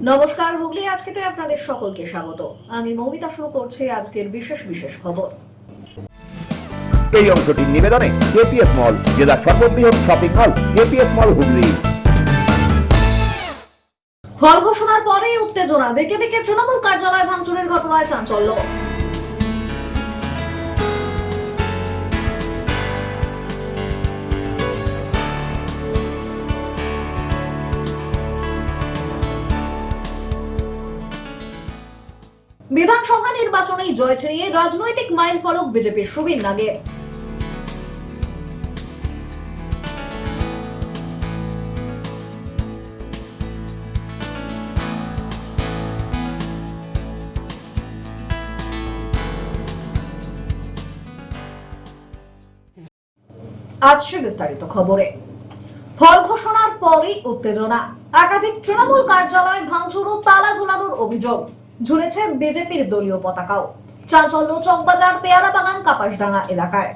নমস্কার, হুগলি আজকেতে আপনাদের সকলকে স্বাগত। আমি মৌমিতা শুরু করছি আজকের বিশেষ বিশেষ খবর। এই অংশটির নিবেদনে কেপিএস মল, জেলার সর্ববৃহৎ শপিং মল কেপিএস মল হুগলি। ফল ঘোষণার পরেই উত্তেজনা, দেখে দেখে তৃণমূল কার্যালয় ভাঙচুরের ঘটনায় চাঞ্চল্য। বিধানসভা নির্বাচনেই জয় ছিনিয়ে রাজনৈতিক মাইল ফলক বিজেপির সুবীর নাগের। আসছে বিস্তারিত খবরে। ফল ঘোষণার পরই উত্তেজনা, একাধিক তৃণমূল কার্যালয় ভাঙচুর ও তালা ঝোলানোর অভিযোগ। ঝুলেছে বিজেপির দলীয় পতাকাও। চাঞ্চল্য চকবাজার, পেয়ারা বাগান, কাপাসডাঙ্গা এলাকায়।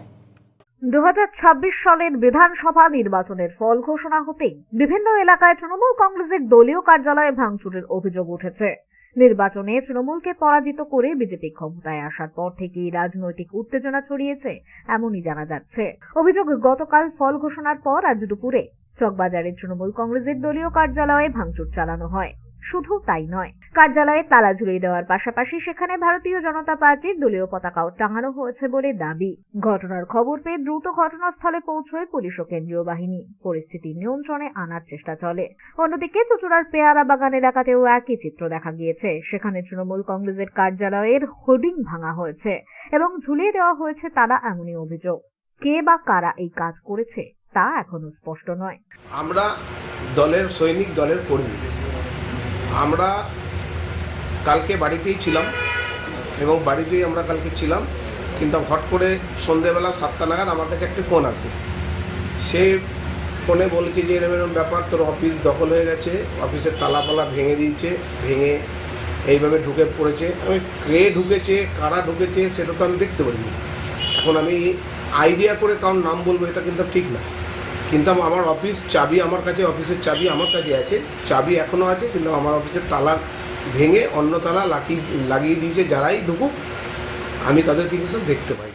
2026 সালের বিধানসভা নির্বাচনের ফল ঘোষণা হতেই বিভিন্ন এলাকায় তৃণমূল কংগ্রেসের দলীয় কার্যালয়ে ভাঙচুরের অভিযোগ উঠেছে। নির্বাচনে তৃণমূলকে পরাজিত করে বিজেপি ক্ষমতায় আসার পর থেকেই রাজনৈতিক উত্তেজনা ছড়িয়েছে, এমনই জানা যাচ্ছে। অভিযোগ, গতকাল ফল ঘোষণার পর আজ দুপুরে চকবাজারের তৃণমূল কংগ্রেসের দলীয় কার্যালয়ে ভাঙচুর চালানো হয়। শুধু তাই নয়, কার্যালয়ে তালা ঝুলিয়ে দেওয়ার পাশাপাশি সেখানে ভারতীয় জনতা পার্টির দলীয় পতাকাও টাঙানো হয়েছে বলে দাবি। ঘটনার খবর পেয়ে দ্রুত ঘটনাস্থলে পৌঁছয় পুলিশ ও কেন্দ্রীয় বাহিনী। পরিস্থিতি নিয়ন্ত্রণে আনার চেষ্টা চলে। অন্যদিকে চুঁচুড়ার পেয়ারা বাগান এলাকাতেও একই চিত্র দেখা গিয়েছে। সেখানে তৃণমূল কংগ্রেসের কার্যালয়ের হোর্ডিং ভাঙা হয়েছে এবং ঝুলিয়ে দেওয়া হয়েছে তালা, এমনই অভিযোগ। কে বা কারা এই কাজ করেছে তা এখনো স্পষ্ট নয়। আমরা দলের সৈনিক, দলের কর্মী। আমরা কালকে বাড়িতেই ছিলাম এবং বাড়িতেই আমরা কালকে ছিলাম, কিন্তু হট করে সন্ধেবেলা 7টা নাগাদ আমার কাছে একটা ফোন আসে। সে ফোনে বলছে যে এরকম ব্যাপার, তোর অফিস দখল হয়ে গেছে, অফিসের তালাপালা ভেঙে দিয়েছে, ভেঙে এইভাবে ঢুকে পড়েছে। আমি কে ঢুকেছে, কারা ঢুকেছে সেটা তো আমি দেখতে পারিনি। এখন আমি আইডিয়া করে কারণ নাম বলবো এটা কিন্তু ঠিক না, কিন্তু আমার অফিস চাবি আমার কাছে, অফিসের চাবি আমার কাছে আছে, চাবি এখনও আছে, কিন্তু আমার অফিসের তালা ভেঙে অন্য তালা লাগিয়ে দিয়েছে। যারাই ঢুকুক আমি তাদেরকে কিন্তু দেখতে পাই।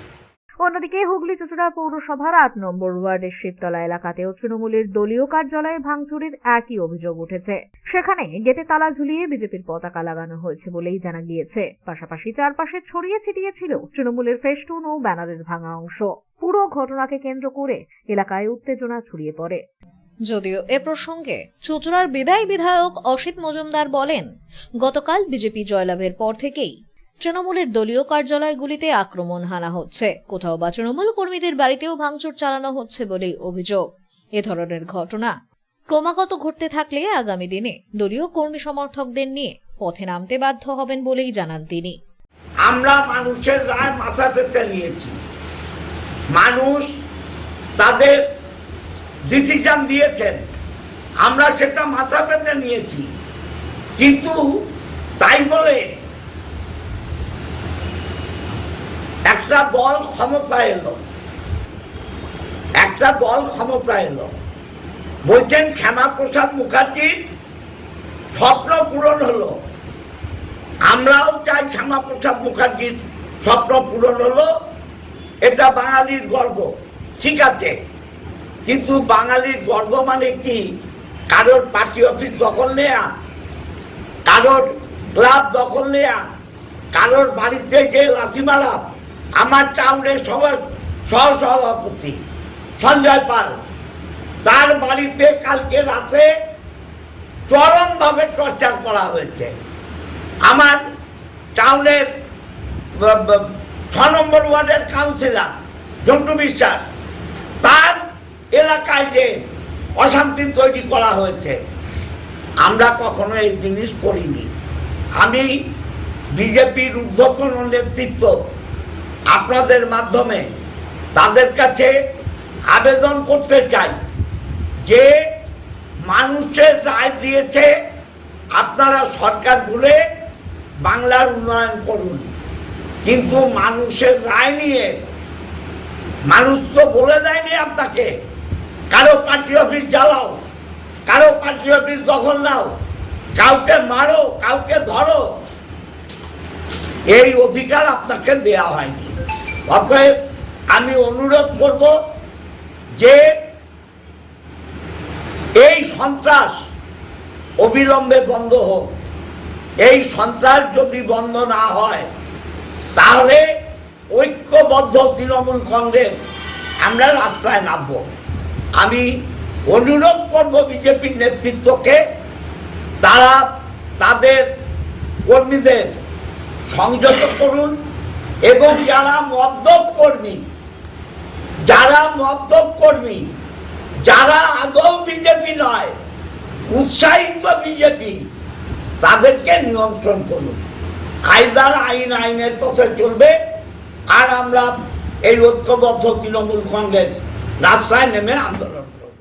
অন্যদিকে হুগলি চুঁচুড়া পৌরসভার 8 নম্বর ওয়ার্ডের শিবতলা এলাকাতেও তৃণমূলের দলীয় কার্যালয়ে ভাঙচুরের একই অভিযোগ উঠেছে। সেখানে গেটে তালা ঝুলিয়ে বিজেপির পতাকা লাগানো হয়েছে বলেই জানা গিয়েছে। পাশাপাশি চারপাশে ছড়িয়ে ছিটিয়ে ছিল তৃণমূলের ফেস্টুন ও ব্যানারের ভাঙা অংশ। পুরো ঘটনাকে কেন্দ্র করে এলাকায় উত্তেজনা ছড়িয়ে পড়ে। যদিও এ প্রসঙ্গে চুঁচুড়ার বিদায়ী বিধায়ক অসিত মজুমদার বলেন, গতকাল বিজেপি জয়লাভের পর থেকেই তৃণমূলের দলীয় কার্যালয়গুলিতে আক্রমণ হানা হচ্ছে, কোথাও বা তৃণমূল কর্মীদের বাড়িতেও ভাঙচুর চালানো হচ্ছে বলেই অভিযোগ। এ ধরনের ঘটনা ক্রমাগত ঘটতে থাকলে আগামী দিনে দলীয় কর্মী সমর্থকদের নিয়ে পথে নামতে বাধ্য হবেন বলেই জানান তিনি। আমরা মানুষের রায় মাথা পেতে নিয়েছি, মানুষ তাদের ডিসিশন দিয়েছেন, আমরা সেটা মাথা পেতে নিয়েছি। কিন্তু তাই বলে একটা দল ক্ষমতায় এলো, বলছেন শ্যামাপ্রসাদ মুখার্জির স্বপ্ন পূরণ হলো। আমরাও চাই শ্যামাপ্রসাদ মুখার্জির স্বপ্ন পূরণ হলো, এটা বাঙালির গর্ব, ঠিক আছে। কিন্তু বাঙালির গর্ব মানে কি কারোর পার্টি অফিস দখল নেয়া, কারোর ক্লাব দখল নেয়া, কারোর বাড়িতে যে লাথি মারা? আমার টাউনের সহসভাপতি সঞ্জয় পাল, তার বাড়িতে কালকে রাতে চরমভাবে টর্চার করা হয়েছে। আমার টাউনের 6 নম্বর ওয়ার্ডের কাউন্সিলর জন্টু বিশ্বাস, তার এলাকায় যে অশান্তি তৈরি করা হয়েছে, আমরা কখনো এই জিনিস করিনি। আমি বিজেপির ঊর্ধ্বতন নেতৃত্ব আপনাদের মাধ্যমে তাদের কাছে আবেদন করতে চাই যে মানুষের রায় দিয়েছে, আপনারা সরকার ভুলে বাংলার উন্নয়ন করুন। কিন্তু মানুষের রায় নিয়ে মানুষ তো বলে দেয়নি আপনাকে কারো পার্টি অফিস জ্বালাও, কারো পার্টি অফিস দখল নাও, কাউকে মারো, কাউকে ধরো, এই অধিকার আপনাকে দেয়া হয়নি। অতএব আমি অনুরোধ করব যে এই সন্ত্রাস অবিলম্বে বন্ধ হোক। এই সন্ত্রাস যদি বন্ধ না হয় তাহলে ঐক্যবদ্ধ তৃণমূল কংগ্রেস আমরা রাস্তায় নামব। আমি অনুরোধ করব বিজেপির নেতৃত্বকে, তারা তাদের কর্মীদের সংযত করুন এবং যারা মদ্যপ কর্মী, যারা আদৌ বিজেপি নয়, উৎসাহিত বিজেপি, তাদেরকে নিয়ন্ত্রণ করুন। আইদার আইনের পথে চলবে, আর আমরা এই ঐক্যবদ্ধ তৃণমূল কংগ্রেস রাস্তায় নেমে আন্দোলন করব।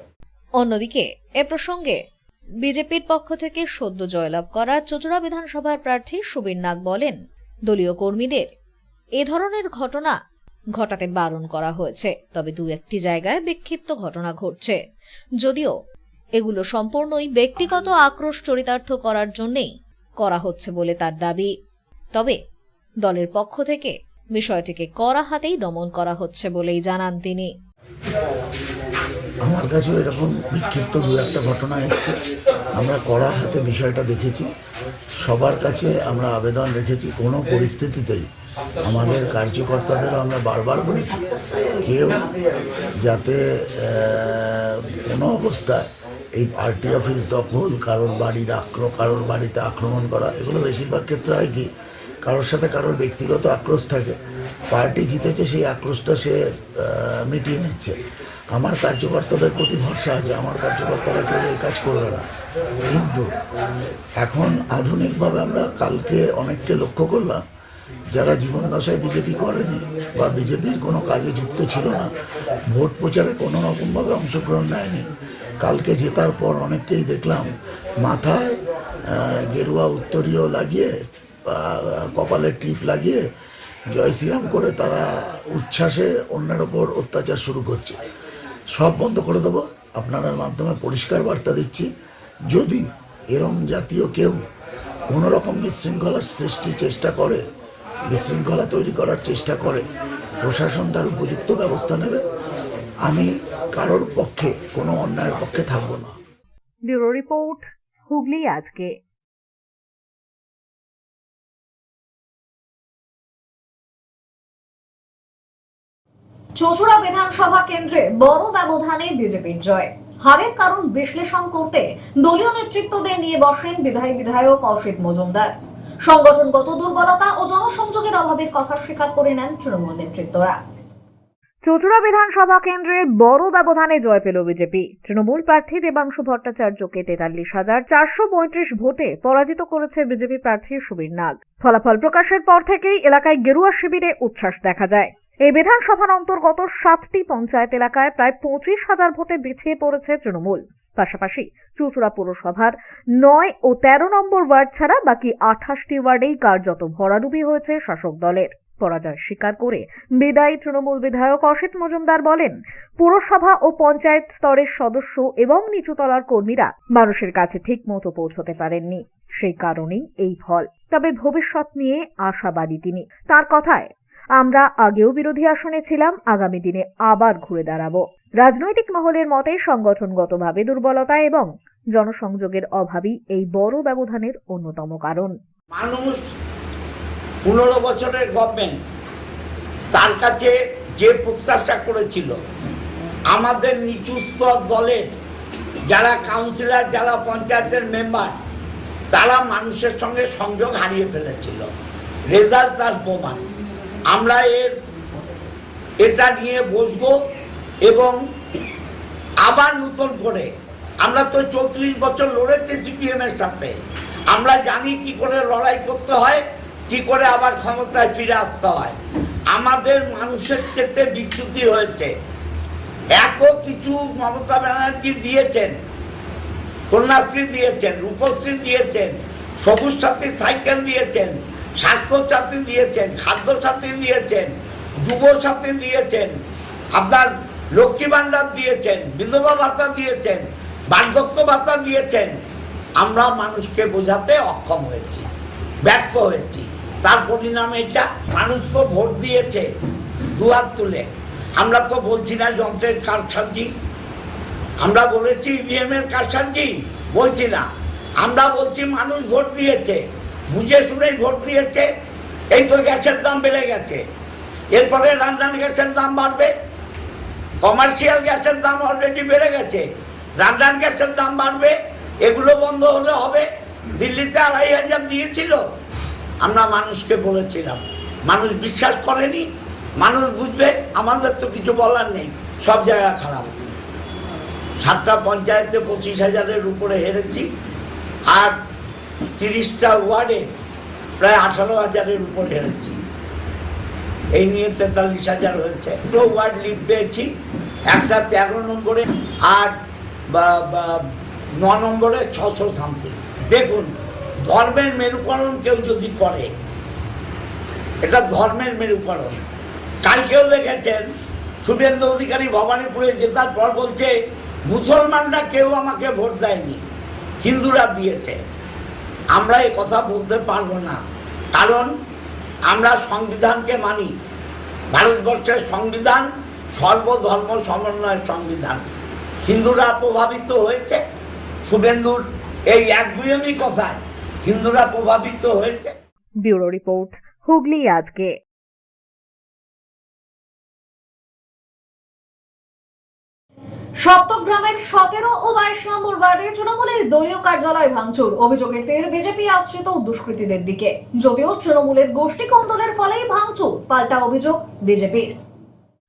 অন্যদিকে এ প্রসঙ্গে বিজেপির পক্ষ থেকে সদ্য জয়লাভ করা চুঁচুড়া বিধানসভার প্রার্থী সুবীর নাগ বলেন, দলীয় কর্মীদের এ ধরনের ঘটনা ঘটাতে বারণ করা হয়েছে, তবে দু একটি জায়গায় বিক্ষিপ্ত ঘটনা ঘটছে। যদিও এগুলো সম্পূর্ণই ব্যক্তিগত আক্রোশ চরিতার্থ করার জন্যই করা হচ্ছে বলে তার দাবি। তবে দলের পক্ষ থেকে বিষয়টিকে কড়া হাতেই দমন করা হচ্ছে বলেই জানান তিনি। আমার কাছেও এরকম বিক্ষিপ্ত দু একটা ঘটনা এসছে, আমরা কড়া হাতে বিষয়টা দেখেছি। সবার কাছে আমরা আবেদন রেখেছি, কোনো পরিস্থিতিতেই আমাদের কার্যকর্তাদেরও আমরা বারবার বলেছি, কেউ যাতে কোনো অবস্থায় এই পার্টি অফিস দখল, কারোর বাড়িতে আক্রমণ করা, এগুলো বেশিরভাগ ক্ষেত্রে হয় কি, কারোর সাথে কারোর ব্যক্তিগত আক্রোশ থাকে, পার্টি জিতেছে সেই আক্রোশটা সে মিটিয়ে নিচ্ছে। আমার কার্যকর্তাদের প্রতি ভরসা আছে, আমার কার্যকর্তারা কেউ এই কাজ করবে না। কিন্তু এখন আধুনিকভাবে আমরা কালকে অনেককে লক্ষ্য করলাম যারা জীবন দশায় বিজেপি করেনি বা বিজেপির কোনো কাজে যুক্ত ছিল না, ভোট প্রচারে কোনো রকমভাবে অংশগ্রহণ নেয়নি, কালকে জেতার পর অনেককেই দেখলাম মাথায় গেরুয়া উত্তরীয় লাগিয়ে, কপালে টিপ লাগিয়ে জয় শ্রীরাম করে তারা উচ্ছ্বাসে অন্যের ওপর অত্যাচার শুরু করছে। সব বন্ধ করে দেবো। আপনার মাধ্যমে পরিষ্কার বার্তা দিচ্ছি, যদি এরম জাতীয় কেউ কোনো রকম বিশৃঙ্খলা তৈরি করার চেষ্টা করে, প্রশাসন তার উপযুক্ত ব্যবস্থা নেবে। আমি কারোর পক্ষে, কোনো অন্যায়ের পক্ষে থাকবো না। ব্যুরো রিপোর্ট, হুগলি আজকে। চুঁচুড়া বিধানসভা কেন্দ্রে বড় ব্যবধানে বিজেপির জয়। হারের কারণ বিশ্লেষণ করতে দলীয় নেতৃত্বদের নিয়ে বসেন বিধায়ক অসিত মজুমদার। সংগঠনগত দুর্বলতা ও জনসংযোগের অভাবের কথা স্বীকার করে নেন তৃণমূল নেতৃত্বরা। চুঁচুড়া বিধানসভা কেন্দ্রে বড় ব্যবধানে জয় পেল বিজেপি। তৃণমূল প্রার্থী দেবাংশু ভট্টাচার্যকে 43,435 ভোটে পরাজিত করেছে বিজেপি প্রার্থী সুবীর নাগ। ফলাফল প্রকাশের পর থেকেই এলাকায় গেরুয়া শিবিরে উচ্ছ্বাস দেখা যায়। এই বিধানসভার অন্তর্গত 7টি পঞ্চায়েত এলাকায় প্রায় 25,000 ভোটে পিছিয়ে পড়েছে তৃণমূল। পাশাপাশি চুঁচুড়া পুরসভার 9 ও 13 নম্বর ওয়ার্ড ছাড়া বাকি 28টি ওয়ার্ডেই কার্যত ভরাডুবি হয়েছে শাসক দলের। পরাজয় স্বীকার করে বিদায়ী তৃণমূল বিধায়ক অসিত মজুমদার বলেন, পুরসভা ও পঞ্চায়েত স্তরের সদস্য এবং নিচুতলার কর্মীরা মানুষের কাছে ঠিক মতো পৌঁছতে পারেননি, সেই কারণেই এই ফল। তবে ভবিষ্যৎ নিয়ে আশাবাদী তিনি। তার কথায়, আমরা আগেও বিরোধী আসনে ছিলাম, আগামী দিনে আবার ঘুরে দাঁড়াবো। রাজনৈতিক মহলের মতে সংগঠনগতভাবে দুর্বলতা এবং জনসংযোগের অভাবই এই বড় ব্যবধানের অন্যতম কারণ। মানুষ 15 বছরের গভর্নমেন্ট তার কাছে যে প্রত্যাশা করেছিল, আমাদের নিচু স্তর দলের যারা কাউন্সিলর, যারা পঞ্চায়েতের মেম্বার, তারা মানুষের সঙ্গে সংযোগ হারিয়ে ফেলেছিল। রেজাল্ট তার প্রমাণ। আমরা এটা নিয়ে বসবো এবং আবার নতুন করে, আমরা তো 34 বছর লড়েছি সিপিএম এর সাথে, আমরা জানি কি করে লড়াই করতে হয়, কি করে আবার ক্ষমতায় ফিরে আসতে হয়। আমাদের মানুষের চেতে বিচ্যুতি হয়েছে। এত কিছু মমতা ব্যানার্জি দিয়েছেন, কন্যাশ্রী দিয়েছেন, রূপশ্রী দিয়েছেন, সবুজ সাথী সাইকেল দিয়েছেন, স্বাস্থ্য সাথী দিয়েছেন, খাদ্য সাথী দিয়েছেন, যুব সাথী দিয়েছেন, আপনার লক্ষ্মী ভান্ডার দিয়েছেন, বিধবা ভাতা দিয়েছেন, বার্ধক্য ভাতা দিয়েছেন। আমরা মানুষকে বোঝাতে অক্ষম হয়েছি, ব্যর্থ হয়েছি। তার পরিণাম এটা। মানুষ তো ভোট দিয়েছে দুহাত তুলে। আমরা তো বলছি না যন্ত্রের কারসাজি, আমরা বলেছি ইভিএম এর কারসাজি বলছি না। আমরা বলছি মানুষ ভোট দিয়েছে, বুঝে শুনেই ভোট দিয়েছে। এই তো গ্যাসের দাম বেড়ে গেছে, এরপরে রান্নার গ্যাসের দাম বাড়বে। কমার্শিয়াল গ্যাসের দাম অলরেডি বেড়ে গেছে, রান্নার গ্যাসের দাম বাড়বে। এগুলো বন্ধ হলে হবে। দিল্লিতে ২৫০০ দিয়েছিল, আমরা মানুষকে বলেছিলাম, মানুষ বিশ্বাস করেনি। মানুষ বুঝবে, আমাদের তো কিছু বলার নেই, সব জায়গা খারাপ। ৭টা পঞ্চায়েতে ২৫,০০০-এর উপরে হেরেছি, আর ৩০টা ওয়ার্ডে প্রায় ১৮,০০০-এর উপরে হেরেছি। এই নিয়ে ৪৩,০০০ হয়েছে। দুটো ওয়ার্ড লিড পেয়েছি, একটা ১৩ নম্বরে আর ৯ নম্বরে ৬০০ সামথিং। দেখুন, ধর্মের মেরুকরণ কেউ যদি করে, এটা ধর্মের মেরুকরণ। কালকেও দেখেছেন শুভেন্দু অধিকারী ভবানীপুরে জেতার পর বলছে মুসলমানরা কেউ আমাকে ভোট দেয়নি, হিন্দুরা দিয়েছে। আমরা এই কথা বলতে পারবো না, কারণ আমরা সংবিধানকে মানি। ভারতবর্ষের সংবিধান সর্বধর্ম সমন্বয়ের সংবিধান। হিন্দুরা প্রভাবিত হয়েছে শুভেন্দুর এই একগুয়েমি কথায়, হিন্দুরা প্রভাবিত হয়েছে। ব্যুরো রিপোর্ট, হুগলি আজকে। সপ্তগ্রামের ১৭ ও ২২ নম্বর ওয়ার্ডে তৃণমূলের দলীয় কার্যালয় ভাঙচুর। অভিযোগের তীর বিজেপি আশ্রিত দুষ্কৃতীদের দিকে। যদিও তৃণমূলের গোষ্ঠী কোন্দলের ফলেই ভাঙচুর, পাল্টা অভিযোগ বিজেপির।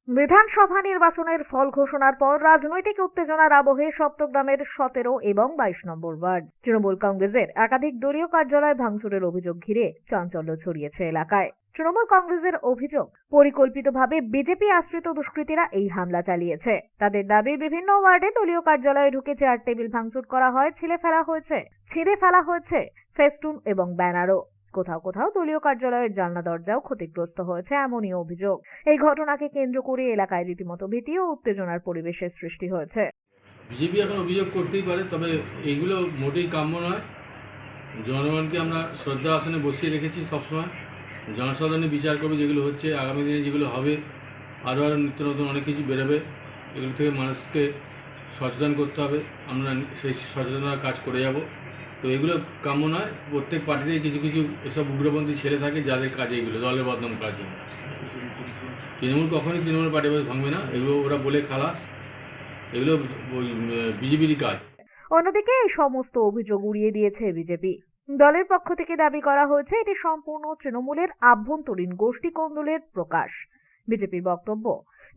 বিধানসভা নির্বাচনের ফল ঘোষণার পর রাজনৈতিক উত্তেজনার আবহে সপ্তগ্রামের ১৭ এবং ২২ নম্বর ওয়ার্ড তৃণমূল কংগ্রেসের একাধিক দলীয় কার্যালয় ভাঙচুরের অভিযোগ ঘিরে চাঞ্চল্য ছড়িয়েছে এলাকায়। তৃণমূল কংগ্রেসের অভিযোগ, পরিকল্পিতভাবে বিজেপি আশ্রিত দুষ্কৃতীরা এই হামলা চালিয়েছে। তাদের দাবি, বিভিন্ন ওয়ার্ডে দলীয় কার্যালয়ে ঢুকে চেয়ার টেবিল ভাঙচুর করা হয়, ছিঁড়ে ফেলা হয়েছে ফেস্টুন এবং ব্যানারও। কোথাও কোথাও দলীয় কার্যালয়ের জানলা দরজাও ক্ষতিগ্রস্ত হয়েছে, এমনই অভিযোগ। এই ঘটনাকে কেন্দ্র করে এলাকায় রীতিমতো ভীতি ও উত্তেজনার পরিবেশের সৃষ্টি হয়েছে। বিজেপি এখন অভিযোগ করতেই পারে, তবে এইগুলো মোটেই কাম্য নয়। জনগণকে আমরা শ্রদ্ধা আসনে বসিয়ে রেখেছি সবসময়। জনসাধারণই বিচার করবে যেগুলো হচ্ছে, আগামী দিনে যেগুলো হবে, আরও নিত্য নতুন অনেক কিছু বেরোবে। এগুলো থেকে মানুষকে সচেতন করতে হবে, আমরা সেই সচেতনতার কাজ করে যাব। তো এগুলো কাম্য নয়। প্রত্যেক পার্টিতেই কিছু কিছু এসব উগ্রপন্থী ছেলে থাকে যাদের কাজে এগুলো দলের বদনাম করার জন্য। তৃণমূল কখনই তৃণমূল পার্টি ভাঙবে না, এগুলো ওরা বলে খালাস, এগুলো বিজেপিরই কাজ। অন্যদিকে এই সমস্ত অভিযোগ উড়িয়ে দিয়েছে বিজেপি। দলের পক্ষ থেকে দাবি করা হয়েছে এটি সম্পূর্ণ তৃণমূলের আভ্যন্তরীণ গোষ্ঠী কোন্দলের প্রকাশ। বিজেপির বক্তব্য,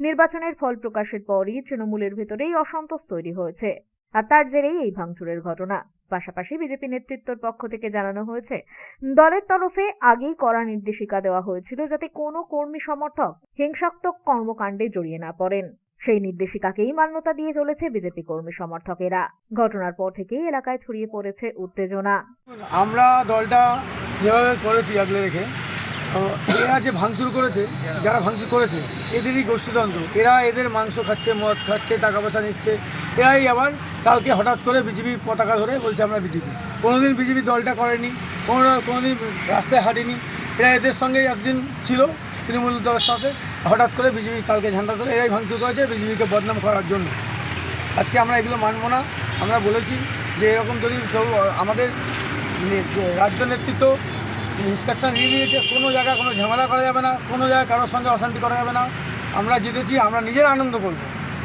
নির্বাচনের ফল প্রকাশের পরই তৃণমূলের ভেতরেই অসন্তোষ তৈরি হয়েছে, আর তার জেরেই এই ভাঙচুরের ঘটনা। পাশাপাশি বিজেপি নেতৃত্বের পক্ষ থেকে জানানো হয়েছে, দলের তরফে আগেই কড়া নির্দেশিকা দেওয়া হয়েছিল যাতে কোনো কর্মী সমর্থক হিংসাত্মক কর্মকাণ্ডে জড়িয়ে না পড়েন। সেই নির্দেশিকাকেই মান্যতা দিয়ে চলেছে বিজেপি কর্মী সমর্থকেরা। ঘটনার পর থেকেই এলাকায় ছড়িয়ে পড়েছে উত্তেজনা। আমরা দলটা যেভাবে করেছি আগলে রেখে, এরা যে ভাঙচুর করেছে, যারা ভাঙচুর করেছে এদেরই গোষ্ঠীতন্ত্র। এরা এদের মাংস খাচ্ছে, মদ খাচ্ছে, টাকা পয়সা নিচ্ছে। এরাই আবার কালকে হঠাৎ করে বিজেপি পতাকা ধরে বলছে আমরা বিজেপি। কোনোদিন বিজেপি দলটা করেনি, কোনোদিন রাস্তায় হাঁটেনি। এরা এদের সঙ্গে একদিন ছিল তৃণমূল দলের সাথে, হঠাৎ করে বিজেপি কালকে ঝান্ডা ধরে এরাই ভাঙচুর করেছে বিজেপিকে বদনাম করার জন্য। আজকে আমরা এগুলো মানব না। আমরা বলেছি যে এরকম যদি কেউ আমাদের রাজ্য নেতৃত্ব ইনস্ট্রাকশন দিয়ে দিয়েছে, কোনো জায়গায় কোনো ঝামেলা করা যাবে না, কোনো জায়গায় কারোর সঙ্গে অশান্তি করা যাবে না। আমরা জিতেছি, আমরা নিজের আনন্দ করব।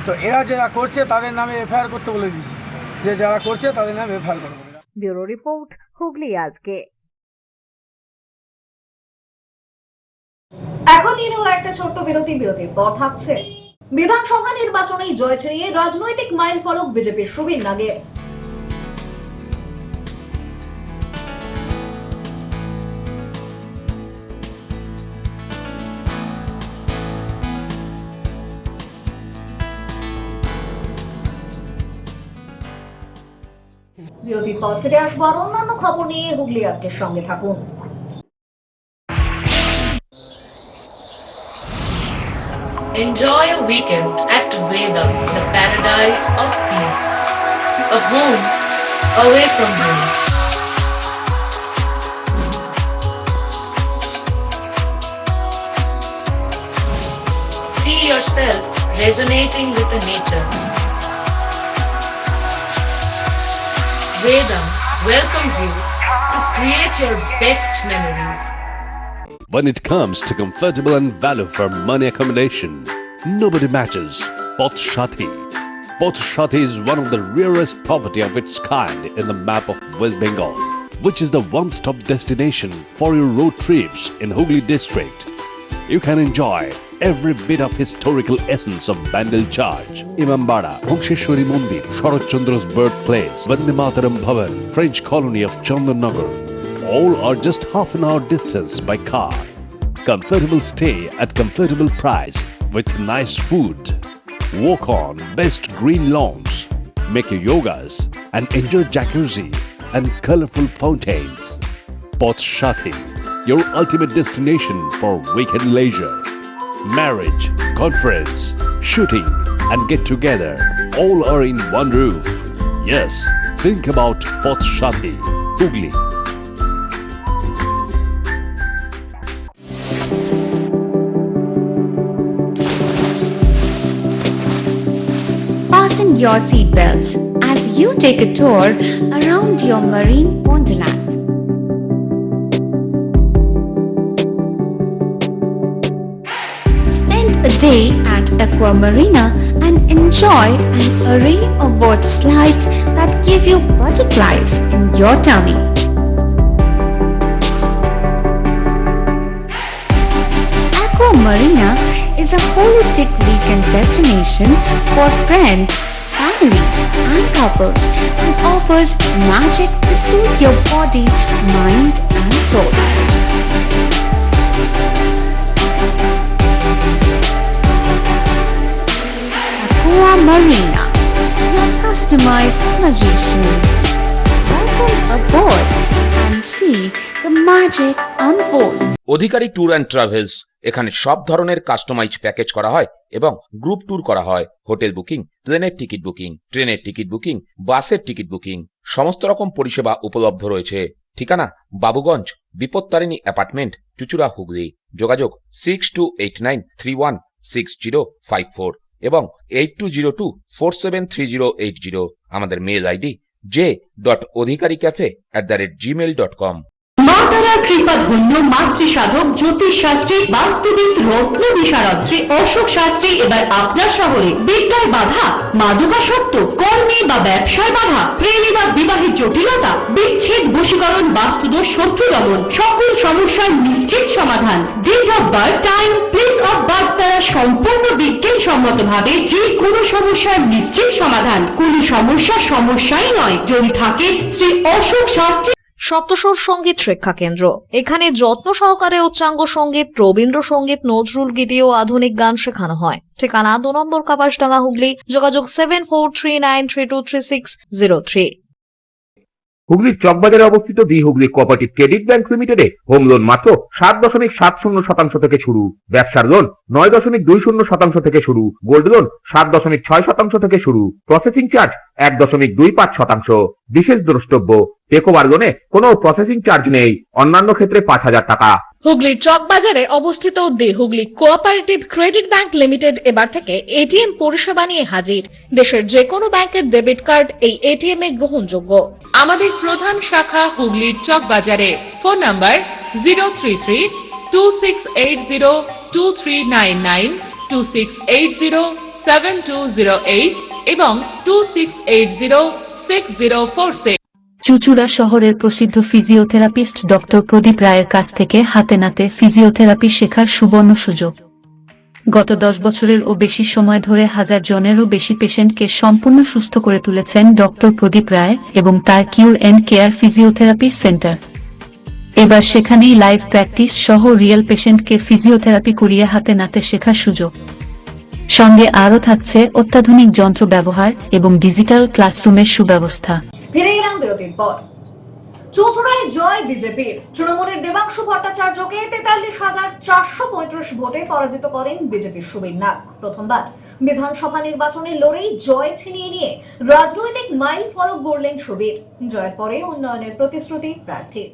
তো এরা যারা করছে তাদের নামে এফআইআর করতে বলে দিয়েছি, যে যারা করছে তাদের নামে এফআইআর করবে। ব্যুরো রিপোর্ট, হুগলি আজকে। এখন নিয়ে নেব একটা ছোট্ট বিরতির পর থাকছে বিধানসভা নির্বাচনেই জয় ছিনিয়ে রাজনৈতিক মাইল ফলক বিজেপির সুবীর নাগের। বিরতির পর ফিরে আসবো আর অন্যান্য খবর নিয়ে। হুগলি আজকের সঙ্গে থাকুন। Enjoy a weekend at Vedam, the paradise of peace. A home away from home. See yourself resonating with the nature. Vedam welcomes you to create your best memories. When it comes to comfortable and value for money accommodation, nobody matches Poth Shati. Poth Shati is one of the rarest property of its kind in the map of West Bengal, which is the one-stop destination for your road trips in Hooghly district. You can enjoy every bit of historical essence of Bandel Church, Imambara, Bhongsheshwari Mandir, Sharat Chandra's birthplace, Vande Mataram Bhavan, French colony of Chandannagar. All are just half an hour distance by car. Comfortable stay at comfortable price with nice food. Walk on best green lawns, make your yogas and enjoy jacuzzi and colorful fountains. Poth Shati, your ultimate destination for weekend leisure. Marriage, conference, shooting and get together all are in one roof. Yes, think about Poth Shati, Hooghly. Fasten your seatbelts as you take a tour around your marine wonderland. Spend a day at Aqua Marina and enjoy an array of water slides that give you butterflies in your tummy. Aqua Marina is a holistic weekend destination for friends, family, and couples and offers magic to soothe your body, mind, and soul. Aqua Marina, your customized magician. Welcome aboard and see the magic unfold. Adhikari tour and travels এখানে সব ধরনের customise package করা হয় এবং group tour করা হয়। Hotel booking, প্লেনের ticket booking, ট্রেনের টিকিট বুকিং, বাসের টিকিট বুকিং, সমস্ত রকম পরিষেবা উপলব্ধ রয়েছে। ঠিকানা বাবুগঞ্জ, বিপত্তারিণী অ্যাপার্টমেন্ট, চুচুড়া, হুগলি। যোগাযোগ 6289316054 এবং 8202473080। আমাদের মেল আইডি j.odhikaricafe@gmail.com। মাতারা কৃপা ধন্য মাতৃ সাধক জ্যোতিষ শাস্ত্রী বাস্তুবিদ রত্ন বিশারদ্রী অশোক শাস্ত্রী এবার আপনার শহরে। বিদ্যায় বাধা, মাদকাসক্ত, কর্মে বা ব্যবসায় বাধা, প্রেমী বা বিবাহের জটিলতা, বিচ্ছেদ, বশীকরণ, বাস্তুদোষ, শত্রু দমন, সকল সমস্যার নিশ্চিত সমাধান। Date of birth, time, place of birth দ্বারা সম্পূর্ণ বিজ্ঞানসম্মত ভাবে যে কোনো সমস্যার নিশ্চিত সমাধান। কোনো সমস্যাই নয় যদি থাকে শ্রী অশোক শাস্ত্রী। সপ্তস্বর সঙ্গীত শিক্ষা কেন্দ্র। এখানে যত্ন সহকারে উচ্চাঙ্গ সঙ্গীত, রবীন্দ্রসঙ্গীত, নজরুল গীতি ও আধুনিক গান শেখানো হয়। ঠিকানা 2 নম্বর কাপাসডাঙ্গা, হুগলি। যোগাযোগ 7439323603। হুগলির চকবাজারে অবস্থিত the Hooghly cooperative credit bank লিমিটেডে হোম লোন মাত্র 7.70% থেকে শুরু। ব্যবসার লোন 9.20% থেকে শুরু। গোল্ড লোন 7.6% থেকে শুরু। Processing charge 1.25%। বিশেষ দ্রষ্টব্য, টেকওভার লোনে কোনো প্রসেসিং চার্জ নেই। অন্যান্য ক্ষেত্রে 5,000 টাকা। হুগলির চকবাজারে অবস্থিত the Hooghly cooperative credit bank limited এবার থেকে এটিএম পরিষেবা নিয়ে হাজির। দেশের যে কোনো ব্যাংকের ডেবিট কার্ড এই এটিএম এ গ্রহণযোগ্য। আমাদের প্রধান শাখা হুগলির চকবাজারে। ফোন নাম্বার 033-2680-2399, 2680-7208 এবং 2680-6046। চুচুড়া শহরের প্রসিদ্ধ ফিজিওথেরাপিস্ট ডক্টর প্রদীপ রায়ের কাছ থেকে হাতে নাতে ফিজিওথেরাপি শেখার সুবর্ণ সুযোগ। গত 10 বছরের ও বেশি সময় ধরে 1000 জনেরও বেশি পেশেন্টকে সম্পূর্ণ সুস্থ করে তুলেছেন ডক্টর প্রদীপ রায় এবং তার কিউর এন্ড কেয়ার ফিজিওথেরাপি সেন্টার। এবার সেখানেই লাইভ প্র্যাকটিস সহ রিয়েল পেশেন্টকে ফিজিওথেরাপি করিয়ে হাতে নাতে শেখার সুযোগ। সঙ্গে আরও থাকছে অত্যাধুনিক যন্ত্র ব্যবহার এবং ডিজিটাল ক্লাসরুমের সুব্যবস্থা। ফিরে এলাম বিরতির পর। চুঁচুড়ায় জয় বিজেপির। তৃণমূলের দেবাংশু ভট্টাচার্যকে 43,435 ভোটে পরাজিত করেন বিজেপির সুবীর নাগ। প্রথমবার বিধানসভা নির্বাচনে লড়েই জয় ছিনিয়ে নিয়ে রাজনৈতিক মাইল ফলক গড়লেন সুবীর। জয়ের পরে উন্নয়নের প্রতিশ্রুতি প্রার্থীর।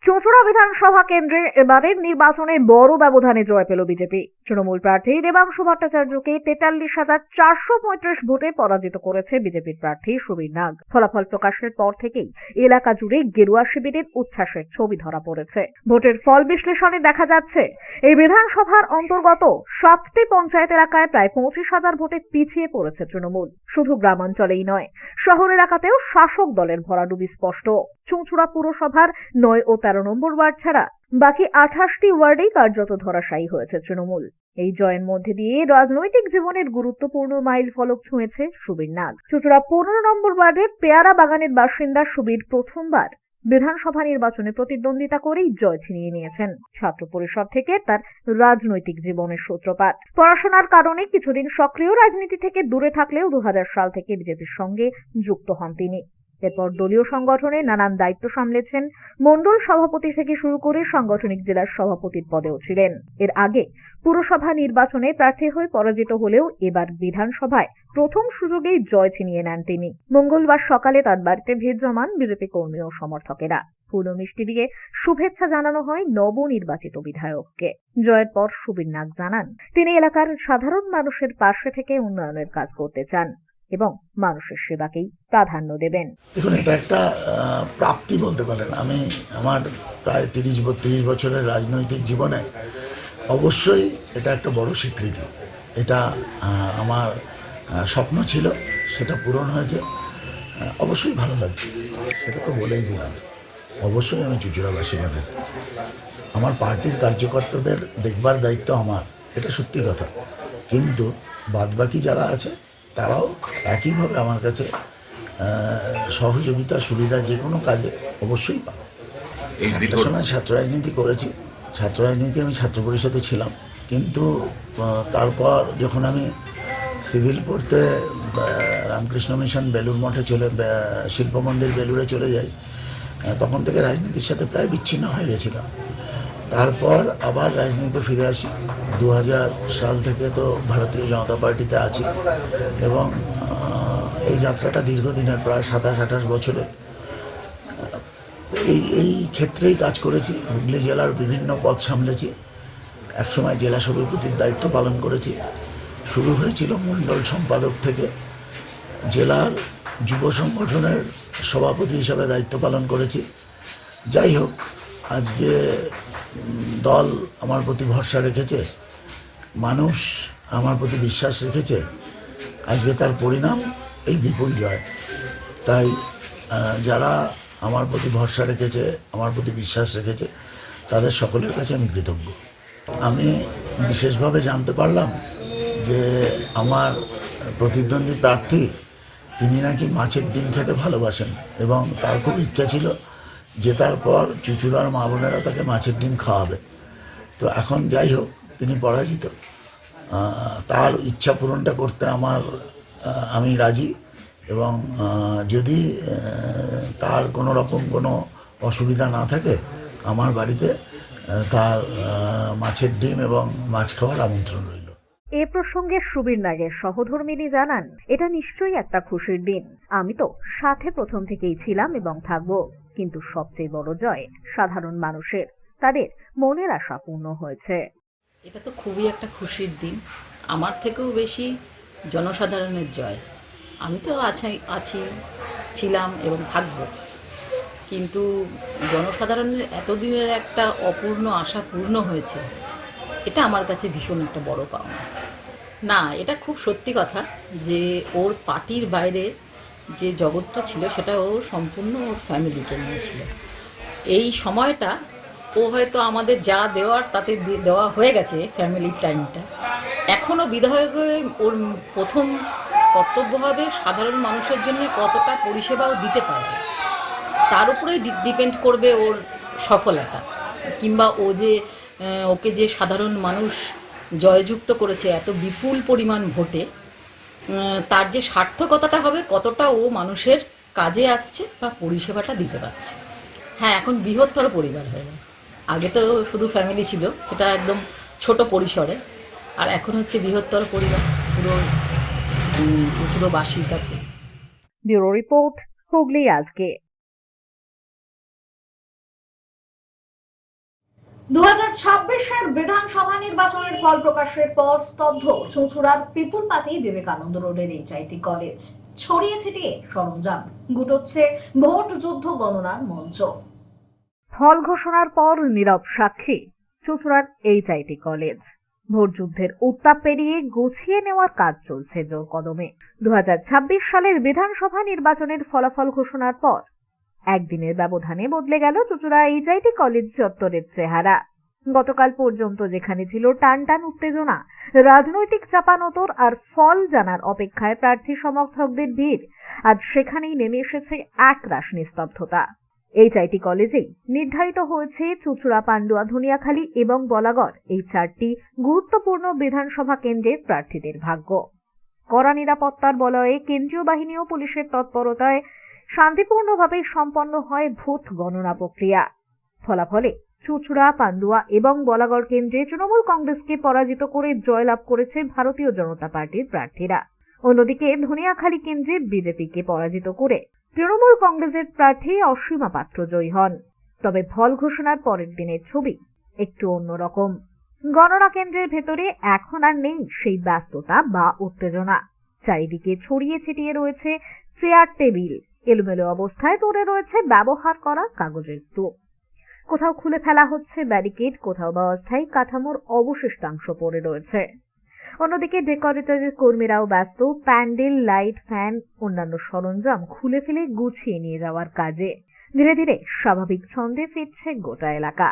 চুঁচুড়া বিধানসভা কেন্দ্রে এবারের নির্বাচনে বড় ব্যবধানে জয় পেল বিজেপি। তৃণমূল প্রার্থী দেবাংশু ভট্টাচার্যকে ৪৩,৪35 ভোটে পরাজিত করেছে বিজেপির প্রার্থী সুবীর নাগ। ফলাফল প্রকাশের পর থেকেই এলাকা জুড়ে গেরুয়া শিবিরের উচ্ছ্বাসের ছবি ধরা পড়েছে। ভোটের ফল বিশ্লেষণে দেখা যাচ্ছে এই বিধানসভার অন্তর্গত 7টি পঞ্চায়েত এলাকায় প্রায় 25,000 ভোটে পিছিয়ে পড়েছে তৃণমূল। শুধু গ্রামাঞ্চলেই নয়, শহর এলাকাতেও শাসক দলের ভরাডুবি স্পষ্ট। চুঁচুড়া পুরসভার 9 ও 13 নম্বর ওয়ার্ড ছাড়া বাকি 28টি ওয়ার্ডেই কার্যত ধরাশায়ী হয়েছে তৃণমূল। এই জয়ের মধ্যে দিয়ে রাজনৈতিক জীবনের গুরুত্বপূর্ণ মাইল ফলক ছুঁয়েছে সুবীর নাগ। চুঁচুড়া 15 নম্বর ওয়ার্ডের পেয়ারা বাগানের বাসিন্দা সুবীর প্রথমবার বিধানসভা নির্বাচনে প্রতিদ্বন্দ্বিতা করেই জয় ছিনিয়ে নিয়েছেন। ছাত্র পরিষদ থেকে তার রাজনৈতিক জীবনের সূত্রপাত। পড়াশোনার কারণে কিছুদিন সক্রিয় রাজনীতি থেকে দূরে থাকলেও 2000 সাল থেকে বিজেপির সঙ্গে যুক্ত হন তিনি। এরপর দলীয় সংগঠনে নানান দায়িত্ব সামলেছেন। মণ্ডল সভাপতি থেকে শুরু করে সাংগঠনিক জেলার সভাপতির পদেও ছিলেন। এর আগে পুরসভা নির্বাচনে প্রার্থী হয়ে পরাজিত হলেও এবার বিধানসভায় প্রথম সুযোগেই জয় ছিনিয়ে নেন তিনি। মঙ্গলবার সকালে তার বাড়িতে ভিড় জমান বিজেপি কর্মী ও সমর্থকেরা। ফুল ও মিষ্টি দিয়ে শুভেচ্ছা জানানো হয় নবনির্বাচিত বিধায়ককে। জয়ের পর সুবীর নাগ জানান, তিনি এলাকার সাধারণ মানুষের পাশে থেকে উন্নয়নের কাজ করতে চান এবং মানুষের সেবাকেই প্রাধান্য দেবেন। দেখুন, এটা একটা প্রাপ্তি বলতে পারেন। আমি আমার প্রায় 30-32 বছরের রাজনৈতিক জীবনে অবশ্যই এটা একটা বড় স্বীকৃতি। এটা আমার স্বপ্ন ছিল, সেটা পূরণ হয়েছে। অবশ্যই ভালো লাগছে, সেটা তো বলেই দিলাম। অবশ্যই আমি চুঁচুড়াবাসীদের, আমার পার্টির কার্যকর্তাদের দেখবার দায়িত্ব আমার, এটা সত্যি কথা। কিন্তু বাদবাকি যারা আছে তারাও একইভাবে আমার কাছে সহযোগিতা, সুবিধা যে কোনো কাজে অবশ্যই পাবে। একটা সময় ছাত্র রাজনীতি করেছি, ছাত্র রাজনীতি আমি ছাত্র পরিষদে ছিলাম। কিন্তু তারপর যখন আমি সিভিল পড়তে রামকৃষ্ণ মিশন বেলুর মঠে শিল্প মন্দির বেলুড়ে চলে যাই, তখন থেকে রাজনীতির সাথে প্রায় বিচ্ছিন্ন হয়ে গেছিলাম। তারপর আবার রাজনীতিতে ফিরে আসি। 2000 সাল থেকে তো ভারতীয় জনতা পার্টিতে আছি এবং এই যাত্রাটা দীর্ঘদিনের, প্রায় 27-28 বছরের। এই ক্ষেত্রেই কাজ করেছি। হুগলি জেলার বিভিন্ন পদ সামলেছি। একসময় জেলা সভাপতির দায়িত্ব পালন করেছি। শুরু হয়েছিল মণ্ডল সম্পাদক থেকে, জেলার যুব সংগঠনের সভাপতি হিসাবে দায়িত্ব পালন করেছি। যাই হোক, আজকে দল আমার প্রতি ভরসা রেখেছে, মানুষ আমার প্রতি বিশ্বাস রেখেছে। আজকে তার পরিণাম এই বিপুল জয়। তাই যারা আমার প্রতি ভরসা রেখেছে, আমার প্রতি বিশ্বাস রেখেছে, তাদের সকলের কাছে আমি কৃতজ্ঞ। আমি বিশেষভাবে জানতে পারলাম যে আমার প্রতিদ্বন্দ্বী প্রার্থী, তিনি নাকি মাছের ডিম খেতে ভালোবাসেন এবং তার খুব ইচ্ছা ছিল জেতার পর চুঁচুড়ার মা বোনেরা তাকে মাছের ডিম খাওয়াবে। তো এখন যাই হোক, তিনি পরাজিত। তার ইচ্ছা পূরণটা করতে আমি রাজি এবং যদি তার কোনো রকম কোনো অসুবিধা না থাকে, আমার বাড়িতে তার মাছের ডিম এবং মাছ খাওয়ার আমন্ত্রণ রইল। এ প্রসঙ্গে সুবীর নাগের সহধর্মিনী জানান, এটা নিশ্চয়ই একটা খুশির দিন। আমি তো সাথে প্রথম থেকেই ছিলাম এবং থাকবো, কিন্তু সবচেয়ে বড় জয় সাধারণ মানুষের, তাদের মনের আশা পূর্ণ হয়েছে। এটা তো খুবই একটা খুশির দিন। আমার থেকেও বেশি জনসাধারণের জয়। আমি তো আছি, ছিলাম এবং থাকব, কিন্তু জনসাধারণের এতদিনের একটা অপূর্ণ আশা পূর্ণ হয়েছে, এটা আমার কাছে ভীষণ একটা বড় পাওনা। না, এটা খুব সত্যি কথা যে ওর পার্টির বাইরে যে জগৎটা ছিল সেটা ও সম্পূর্ণ ওর ফ্যামিলিকে নিয়েছিল। এই সময়টা ও হয়তো আমাদের যা দেওয়ার তাতে দেওয়া হয়ে গেছে, ফ্যামিলির টাইমটা। এখনও বিধায়ক হয়ে ওর প্রথম কর্তব্য হবে সাধারণ মানুষের জন্য কতটা পরিষেবাও দিতে পারবে, তার উপরেই ডিপেন্ড করবে ওর সফলতা। কিংবা ওকে যে সাধারণ মানুষ জয়যুক্ত করেছে এত বিপুল পরিমাণ ভোটে, তার যে সার্থকতাটা হবে, কতটা ও মানুষের কাজে আসছে বা পরিষেবাটা দিতে পারছে। হ্যাঁ, এখন বৃহত্তর পরিবার হয়ে গেল। আগে তো শুধু ফ্যামিলি ছিল, এটা একদম ছোট পরিসরে, আর এখন হচ্ছে বৃহত্তর পরিবার। পুরো চুঁচুড়োবাসীর কাছে। ব্যুরো রিপোর্ট, হুগলি আজকে। 2026-এর বিধানসভা নির্বাচনের ফল প্রকাশের পর স্তব্ধ চুঁচুড়ার পিপুলপাতি বিবেকানন্দ রোডের এইচআইটি কলেজ। ছড়িয়ে ছিটিয়ে সরঞ্জাম, গুটোচ্ছে ভোট যুদ্ধ গণনার মঞ্চ। ফল ঘোষণার পর নীরব সাক্ষী চুঁচুড়ার এইচআইটি কলেজ। ভোট যুদ্ধের উত্তাপ পেরিয়ে গুছিয়ে নেওয়ার কাজ চলছে জোর কদমে। 2026 সালের বিধানসভা নির্বাচনের ফলাফল ঘোষণার পর একদিনের ব্যবধানে বদলে গেল চুঁচুড়া এইচআইটি কলেজ চত্বরের চেহারা। গতকাল পর্যন্ত যেখানে ছিল টানটান উত্তেজনা, রাজনৈতিক চাপানোতর আর ফল জানার অপেক্ষায় প্রার্থী সমর্থকদের ভিড়, আজ সেখানেই নেমে এসেছে একরাশ নিস্তব্ধতা। এইচআইটি কলেজেই নির্ধারিত হয়েছে চুঁচুড়া, পান্ডুয়া, ধনিয়াখালী এবং বলাগড় এই 4টি গুরুত্বপূর্ণ বিধানসভা কেন্দ্রের প্রার্থীদের ভাগ্য। কড়া নিরাপত্তার বলয়ে কেন্দ্রীয় বাহিনী ও পুলিশের তৎপরতায় শান্তিপূর্ণভাবে সম্পন্ন হয় ভোট গণনা প্রক্রিয়া। ফলাফলে চুঁচুড়া, পান্ডুয়া এবং বলাগড় কেন্দ্রে তৃণমূল কংগ্রেসকে পরাজিত করে জয়লাভ করেছে ভারতীয় জনতা পার্টির প্রার্থীরা। অন্যদিকে ধনিয়াখালী কেন্দ্রে বিজেপিকে পরাজিত করে তৃণমূল কংগ্রেসের প্রার্থী অসীমা পাত্র জয়ী হন। তবে ফল ঘোষণার পরের দিনের ছবি একটু অন্যরকম। গণনা কেন্দ্রের ভেতরে এখন আর নেই সেই ব্যস্ততা বা উত্তেজনা। চারিদিকে ছড়িয়ে ছিটিয়ে রয়েছে চেয়ার টেবিল, এলোমেলো অবস্থায় পড়ে রয়েছে ব্যবহার করা কাগজের স্তূপ। কোথাও খুলে ফেলা হচ্ছে ব্যারিকেড, কোথাও বা অস্থায়ী কাঠামোর অবশিষ্টাংশ পড়ে রয়েছে। অন্যদিকে ডেকোরেটরের কর্মীরাও ব্যস্ত প্যান্ডেল, লাইট, ফ্যান, অন্যান্য সরঞ্জাম খুলে ফেলে গুছিয়ে নিয়ে যাওয়ার কাজে। ধীরে ধীরে স্বাভাবিক ছন্দে ফিরছে গোটা এলাকা।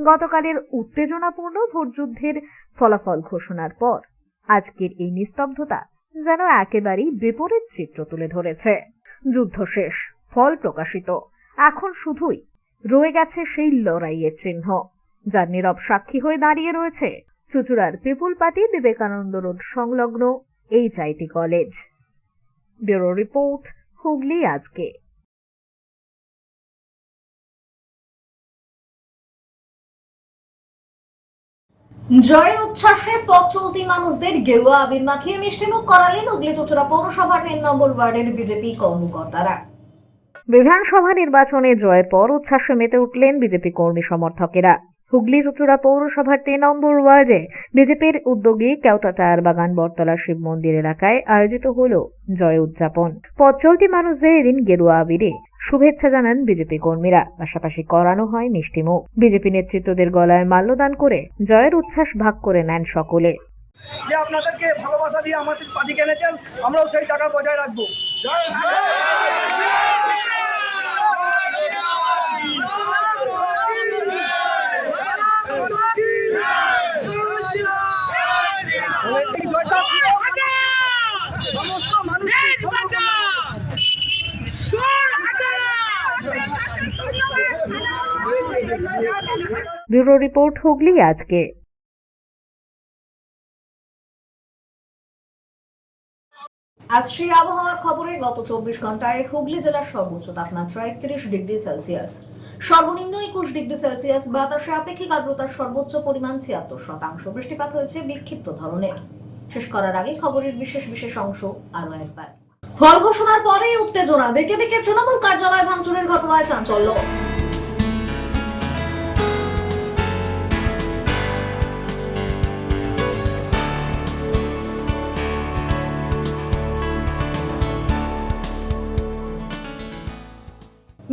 গতকালের উত্তেজনাপূর্ণ ভোটযুদ্ধের ফলাফল ঘোষণার পর আজকের এই নিস্তব্ধতা যেন একেবারেই বিপরীত চিত্র তুলে ধরেছে। যুদ্ধ শেষ, ফল প্রকাশিত, এখন শুধুই রয়ে গেছে সেই লড়াইয়ের চিহ্ন, যার নীরব সাক্ষী হয়ে দাঁড়িয়ে রয়েছে চুঁচুড়ার পিপুলপাতি বিবেকানন্দ রোড সংলগ্ন HIT college. Bureau report, Hooghly আজকে। জয়ের উচ্ছ্বাসে পথ চলতি মানুষদের গেরুয়া আবির মাখিয়ে মিষ্টিমুখ করালেন হুগলি চুঁচুড়া পৌরসভার 3 নম্বর ওয়ার্ডের বিজেপি কর্মকর্তারা। বিধানসভা নির্বাচনে জয়ের পর উচ্ছ্বাসে মেতে উঠলেন বিজেপি কর্মী সমর্থকেরা। হুগলি চুঁচুড়া পৌরসভার 3 নম্বর ওয়ার্ডে বিজেপির উদ্যোগে কেওটা টায়ার বাগান, বটতলা শিব মন্দির এলাকায় আয়োজিত হল জয় উদযাপন। পথ চলতি মানুষদের এদিন গেরুয়া আবিরে শুভেচ্ছা জানান বিজেপি কর্মীরা, পাশাপাশি করানো হয় মিষ্টিমুখ। বিজেপি নেতৃত্বদের গলায় মাল্যদান করে জয়ের উচ্ছ্বাস ভাগ করে নেন সকলে। যে আপনাদেরকে ভালোবাসা দিয়ে আমাদের পার্টি এনেছেন, আমরাও সেই টাকা বজায় রাখবো। সমস্ত মানুষ ব্যুরো রিপোর্ট, হুগলি আজকে। আজ সেই আবহাওয়ার খবরে গত 24 ঘন্টায় হুগলি জেলার সর্বোচ্চ তাপমাত্রা 31 ডিগ্রি সেলসিয়াস, সর্বনিম্ন 21 ডিগ্রি সেলসিয়াস। বাতাসে আপেক্ষিক আর্দ্রতার সর্বোচ্চ পরিমাণ 76%। বৃষ্টিপাত হয়েছে বিক্ষিপ্ত ধরনের। শেষ করার আগে খবরের বিশেষ অংশ আরো একবার। ফল ঘোষণার পরে উত্তেজনা, দিকে দিকে তৃণমূল কার্যালয় ভাঙচুরের ঘটনায় চাঞ্চল্য।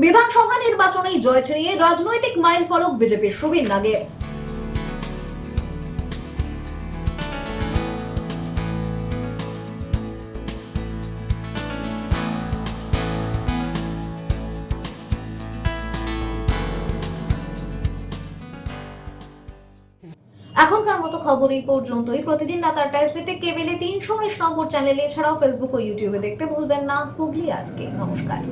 বিধানসভা নির্বাচনেই জয় ছিনিয়ে রাজনৈতিক মাইল ফলক বিজেপির সুবীর নাগের। এখনকার মতো খবর এই পর্যন্তই। প্রতিদিন রাত 8টায় সিটি কেবেলে 319 নম্বর চ্যানেলে, এছাড়াও ফেসবুক ও ইউটিউবে দেখতে ভুলবেন না হুগলি আজকে। নমস্কার।